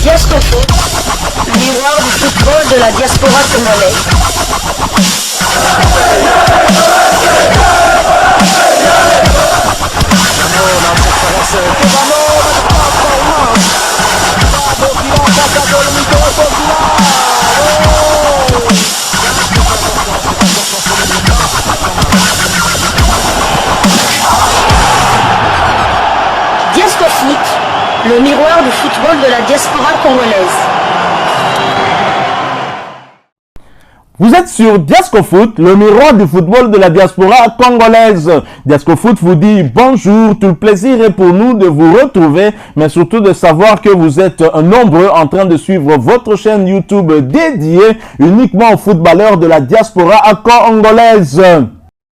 Diasco Foot, miroir du football de la diaspora congolaise. Diasco Foot, le miroir du football de la diaspora congolaise. Vous êtes sur Diasco Foot, le miroir du football de la diaspora congolaise. Diasco Foot vous dit bonjour, tout le plaisir est pour nous de vous retrouver, mais surtout de savoir que vous êtes nombreux en train de suivre votre chaîne YouTube dédiée uniquement aux footballeurs de la diaspora congolaise.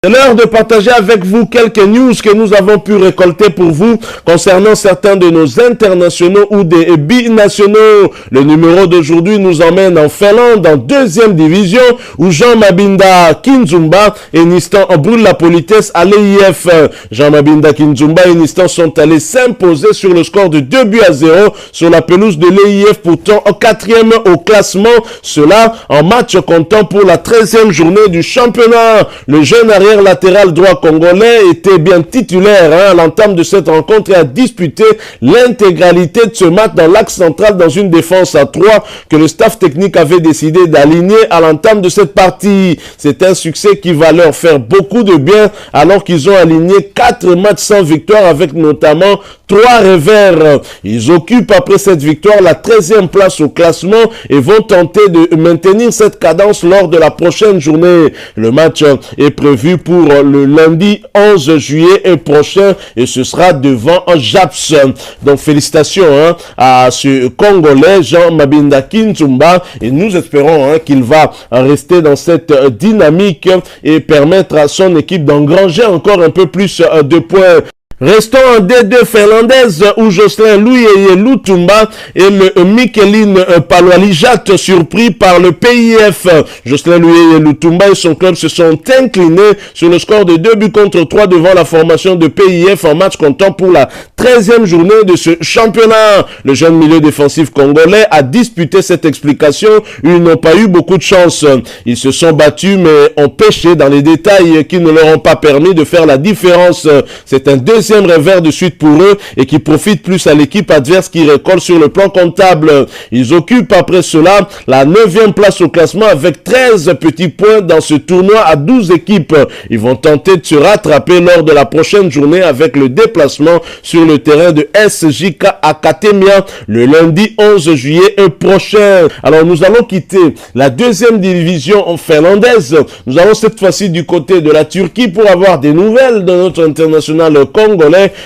C'est l'heure de partager avec vous quelques news que nous avons pu récolter pour vous concernant certains de nos internationaux ou des binationaux. Le numéro d'aujourd'hui nous emmène en Finlande, en deuxième division, où Jean Mabinda Kinzumba et Nistan brûlent la politesse à l'EIF. Jean Mabinda Kinzumba et Nistan sont allés s'imposer sur le score de 2-0 sur la pelouse de l'EIF, pourtant en quatrième au classement. Cela en match comptant pour la 13e journée du championnat. Le jeune arrière latéral droit congolais était bien titulaire à l'entame de cette rencontre et a disputé l'intégralité de ce match dans l'axe central dans une défense à 3 que le staff technique avait décidé d'aligner à l'entame de cette partie. C'est un succès qui va leur faire beaucoup de bien alors qu'ils ont aligné 4 matchs sans victoire avec notamment 3 revers. Ils occupent après cette victoire la 13e place au classement et vont tenter de maintenir cette cadence lors de la prochaine journée. Le match est prévu pour le lundi 11 juillet prochain et ce sera devant Japs. Donc félicitations à ce Congolais Jean Mabinda Kinzumba et nous espérons qu'il va rester dans cette dynamique et permettre à son équipe d'engranger encore un peu plus de points. Restons en D2 finlandaise où Jocelyn Luyeye Lutumba et le Mikelin Paloalijat surpris par le PIF. Jocelyn Luyeye Lutumba et son club se sont inclinés sur le score de 2-3 devant la formation de PIF en match comptant pour la 13e journée de ce championnat. Le jeune milieu défensif congolais a disputé cette explication. Ils n'ont pas eu beaucoup de chance. Ils se sont battus mais ont pêché dans les détails qui ne leur ont pas permis de faire la différence. C'est un deuxième revers de suite pour eux et qui profite plus à l'équipe adverse qui récolte sur le plan comptable. Ils occupent après cela la 9e place au classement avec 13 petits points dans ce tournoi à 12 équipes. Ils vont tenter de se rattraper lors de la prochaine journée avec le déplacement sur le terrain de SJK Academia le lundi 11 juillet prochain. Alors nous allons quitter la deuxième division finlandaise. Nous allons cette fois-ci du côté de la Turquie pour avoir des nouvelles de notre international congolais.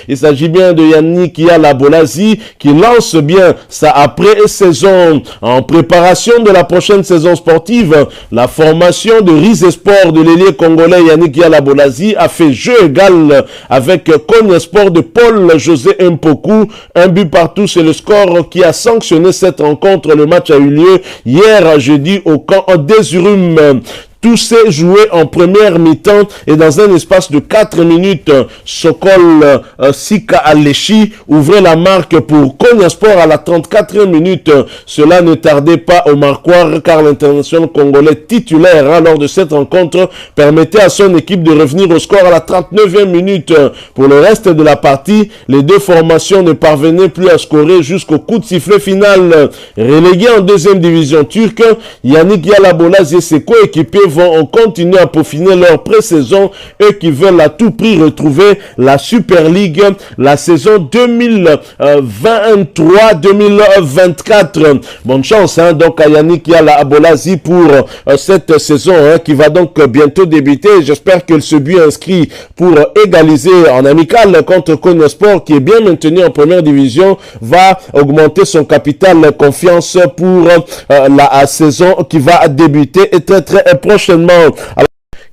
Il s'agit bien de Yannick Yala-Bolazi qui lance bien sa après-saison. En préparation de la prochaine saison sportive, la formation de Rizesport de l'ailier congolais Yannick Yala-Bolazi a fait jeu égal avec Konya Sport de Paul José Mpoku. Un but partout, c'est le score qui a sanctionné cette rencontre. Le match a eu lieu hier jeudi au camp des Urum. Tout s'est joué en première mi-temps et dans un espace de 4 minutes, Sokol Sika Alechi ouvrait la marque pour Konya Sport à la 34e minute. Cela ne tardait pas au marquoir car l'international congolais titulaire lors de cette rencontre permettait à son équipe de revenir au score à la 39e minute. Pour le reste de la partie, les deux formations ne parvenaient plus à scorer jusqu'au coup de sifflet final. Relégués en deuxième division turque, Yannick Yala-Bolazi et ses coéquipiers vont continuer à peaufiner leur pré-saison, eux qui veulent à tout prix retrouver la Super League la saison 2023-2024. Bonne chance donc à Yannick Yala-Bolazi pour cette saison qui va donc bientôt débuter. J'espère que ce but inscrit pour égaliser en amical contre Konya Sport qui est bien maintenu en première division va augmenter son capital confiance pour la saison qui va débuter et très prochainement. Alors,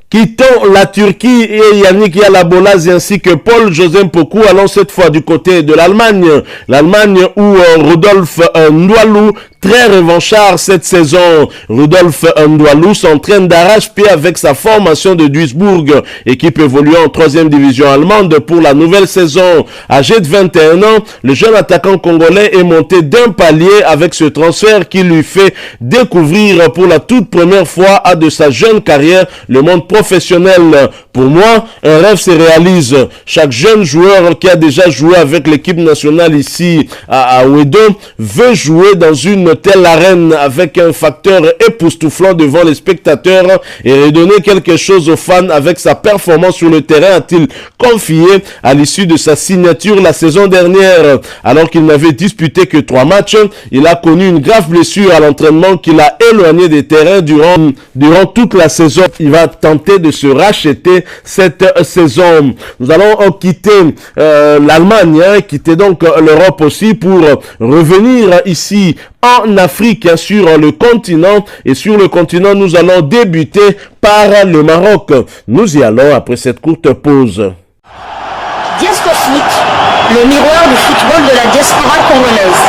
quittons la Turquie et Yannick Yala-Bolazi ainsi que Paul José Mpoku. Allons cette fois du côté de l'Allemagne. L'Allemagne où Rudolf Ndwalu très revanchard cette saison. Rudolf Ndoualou s'entraîne d'arrache-pied avec sa formation de Duisbourg, équipe évoluant en 3e division allemande pour la nouvelle saison. Âgé de 21 ans, le jeune attaquant congolais est monté d'un palier avec ce transfert qui lui fait découvrir pour la toute première fois de sa jeune carrière le monde professionnel. Pour moi, un rêve se réalise. Chaque jeune joueur qui a déjà joué avec l'équipe nationale ici à Ouedo veut jouer dans une telle arène avec un facteur époustouflant devant les spectateurs et redonner quelque chose aux fans avec sa performance sur le terrain, a-t-il confié à l'issue de sa signature la saison dernière. Alors qu'il n'avait disputé que 3 matchs, il a connu une grave blessure à l'entraînement qui l'a éloigné des terrains durant toute la saison. Il va tenter de se racheter cette saison. Nous allons quitter l'Allemagne, quitter donc l'Europe aussi pour revenir ici en Afrique, sur le continent. Et sur le continent, nous allons débuter par le Maroc. Nous y allons après cette courte pause. Diasco Foot, le miroir du football de la diaspora congolaise.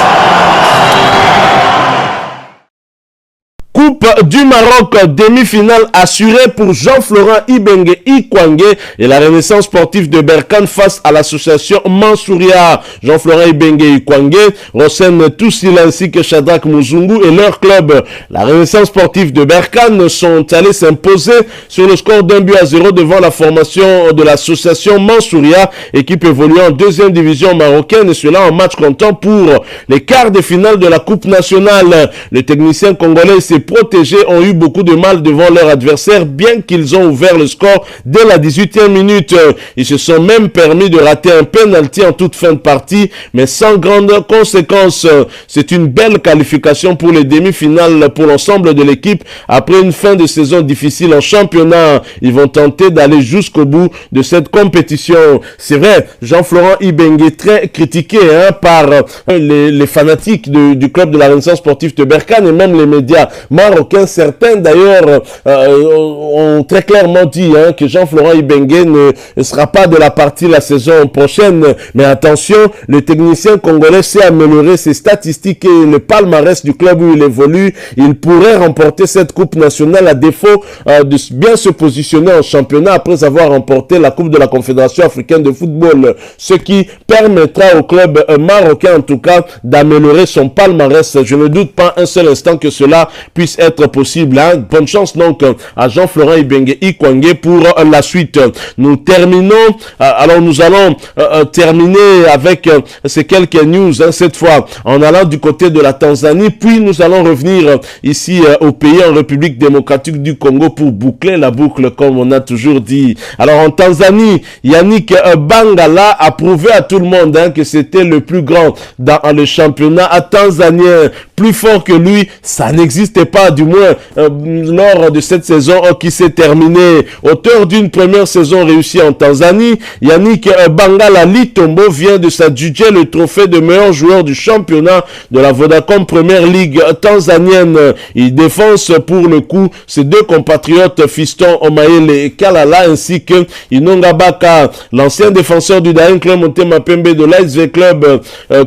Coupe du Maroc, demi-finale assurée pour Jean-Florent Ibenge Ikwangé et la Renaissance sportive de Berkane face à l'association Mansouria. Jean-Florent Ibenge Ikwangé, Rosen Toussil ainsi que Shadrach Muzungu et leur club. La Renaissance sportive de Berkane sont allés s'imposer sur le score d'1-0 devant la formation de l'association Mansouria, équipe évoluant en 2e division marocaine, et cela en match comptant pour les quarts de finale de la Coupe nationale. Les techniciens congolais s'est protégés ont eu beaucoup de mal devant leur adversaire, bien qu'ils ont ouvert le score dès la 18e minute. Ils se sont même permis de rater un penalty en toute fin de partie, mais sans grande conséquence. C'est une belle qualification pour les demi-finales pour l'ensemble de l'équipe. Après une fin de saison difficile en championnat, ils vont tenter d'aller jusqu'au bout de cette compétition. C'est vrai, Jean-Florent Ibenge est très critiqué par les fanatiques du club de la Renaissance sportive de Berkane et même les médias marocains. Certains d'ailleurs ont très clairement dit que Jean-Florent Ibenge ne sera pas de la partie la saison prochaine. Mais attention, le technicien congolais sait améliorer ses statistiques et le palmarès du club où il évolue. Il pourrait remporter cette coupe nationale à défaut de bien se positionner en championnat après avoir remporté la coupe de la Confédération africaine de football. Ce qui permettra au club marocain en tout cas d'améliorer son palmarès. Je ne doute pas un seul instant que cela puisse être possible. Bonne chance donc à Jean-Florent Ibenge Ikwangé pour la suite. Nous terminons, alors nous allons terminer avec ces quelques news cette fois en allant du côté de la Tanzanie, puis nous allons revenir ici au pays, en République démocratique du Congo, pour boucler la boucle comme on a toujours dit. Alors en Tanzanie, Yannick Bangala a prouvé à tout le monde que c'était le plus grand dans le championnat tanzanien. Plus fort que lui, ça n'existait pas, du moins lors de cette saison qui s'est terminée. Auteur d'une première saison réussie en Tanzanie, Yannick Bangala Litombo vient de s'adjuger le trophée de meilleur joueur du championnat de la Vodacom Premier League tanzanienne. Il défonce pour le coup ses deux compatriotes Fiston Omaele Kalala ainsi que Inonga Baka, l'ancien défenseur du Daring Club Motema Pembe de l'ASV Club,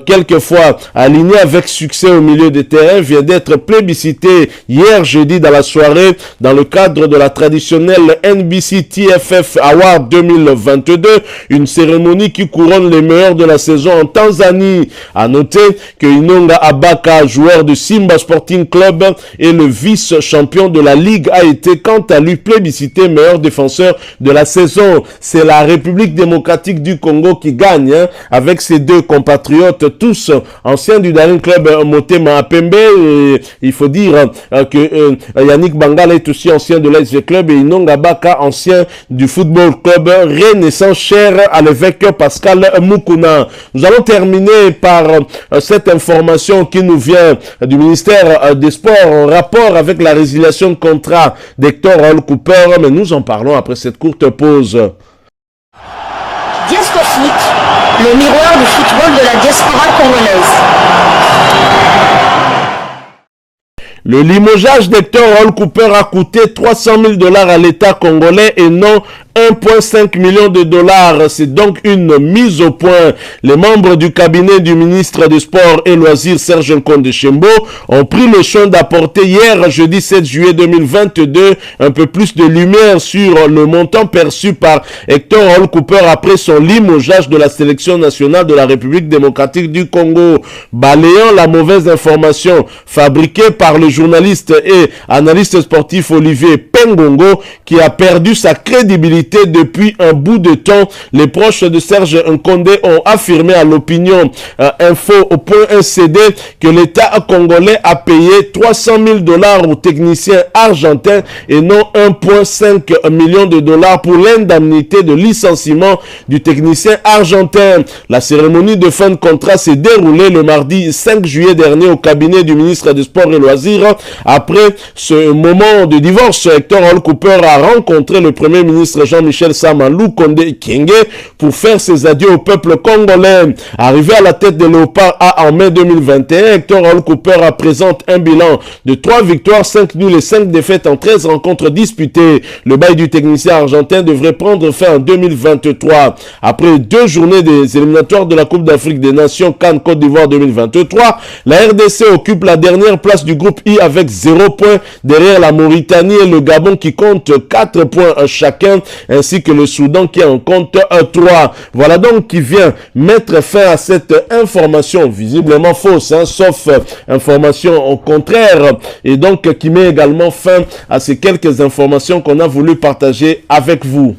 quelquefois aligné avec succès au milieu des terrains, vient d'être plébiscité hier jeudi dans la soirée dans le cadre de la traditionnelle NBC TFF Award 2022, une cérémonie qui couronne les meilleurs de la saison en Tanzanie. À noter que Inonga Abaka, joueur de Simba Sporting Club et le vice-champion de la Ligue, a été quant à lui plébiscité meilleur défenseur de la saison. C'est la République démocratique du Congo qui gagne avec ses deux compatriotes, tous anciens du Daring Club Motema Pembe. Et il faut dire que Yannick Bangala est aussi ancien de l'ASV Club et Inonga Baka ancien du Football Club Renaissance, cher à l'évêque Pascal Mukuna. Nous allons terminer par cette information qui nous vient du ministère des Sports en rapport avec la résiliation de contrat d'Hector Raoul Cooper, mais nous en parlons après cette courte pause. Diasco Foot, le miroir du football de la diaspora congolaise. Le limogeage d'Hector Raoul Cooper a coûté $300,000 à l'État congolais et non 1,5 million de dollars. C'est donc une mise au point. Les membres du cabinet du ministre des Sports et Loisirs, Serge Nkonde Chembo, ont pris le soin d'apporter hier, jeudi 7 juillet 2022, un peu plus de lumière sur le montant perçu par Hector Hall Cooper après son limogeage de la sélection nationale de la République démocratique du Congo. Balayant la mauvaise information fabriquée par le journaliste et analyste sportif Olivier Pengongo, qui a perdu sa crédibilité depuis un bout de temps, les proches de Serge Nkonde ont affirmé à l'opinion info.cd que l'État congolais a payé 300 000 $ aux techniciens argentins et non 1,5 million de dollars pour l'indemnité de licenciement du technicien argentin. La cérémonie de fin de contrat s'est déroulée le mardi 5 juillet dernier au cabinet du ministre des Sports et Loisirs. Après ce moment de divorce, Hector Hall Cooper a rencontré le premier ministre Jean-Michel Sama Lukonde Kyenge pour faire ses adieux au peuple congolais. Arrivé à la tête de Léopard A en mai 2021, Hector Hall Cooper présente un bilan de 3 victoires, 5 nuls et 5 défaites en 13 rencontres disputées. Le bail du technicien argentin devrait prendre fin en 2023. Après 2 journées des éliminatoires de la Coupe d'Afrique des Nations CAN Côte d'Ivoire 2023, la RDC occupe la dernière place du groupe I avec 0 points derrière la Mauritanie et le Gabon qui compte 4 points chacun, ainsi que le Soudan qui en compte 3. Voilà donc qui vient mettre fin à cette information visiblement fausse, sauf information au contraire, et donc qui met également fin à ces quelques informations qu'on a voulu partager avec vous.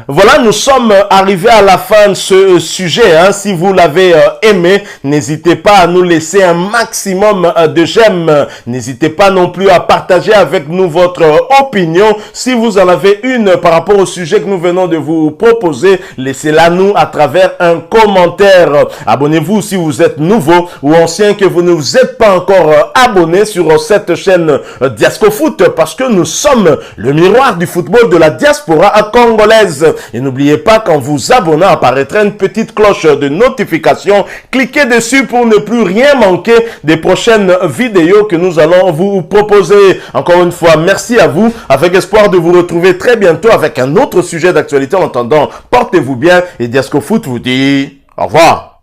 Voilà, nous sommes arrivés à la fin de ce sujet. Si vous l'avez aimé, n'hésitez pas à nous laisser un maximum de j'aime. N'hésitez pas non plus à partager avec nous votre opinion. Si vous en avez une par rapport au sujet que nous venons de vous proposer, laissez-la nous à travers un commentaire. Abonnez-vous si vous êtes nouveau ou ancien que vous ne vous êtes pas encore abonné sur cette chaîne Diascofoot, parce que nous sommes le miroir du football de la diaspora congolaise. Et n'oubliez pas qu'en vous abonnant apparaîtra une petite cloche de notification. Cliquez dessus pour ne plus rien manquer des prochaines vidéos que nous allons vous proposer. Encore une fois, merci à vous, avec espoir de vous retrouver très bientôt avec un autre sujet d'actualité. En attendant, portez-vous bien et Diascofoot vous dit au revoir.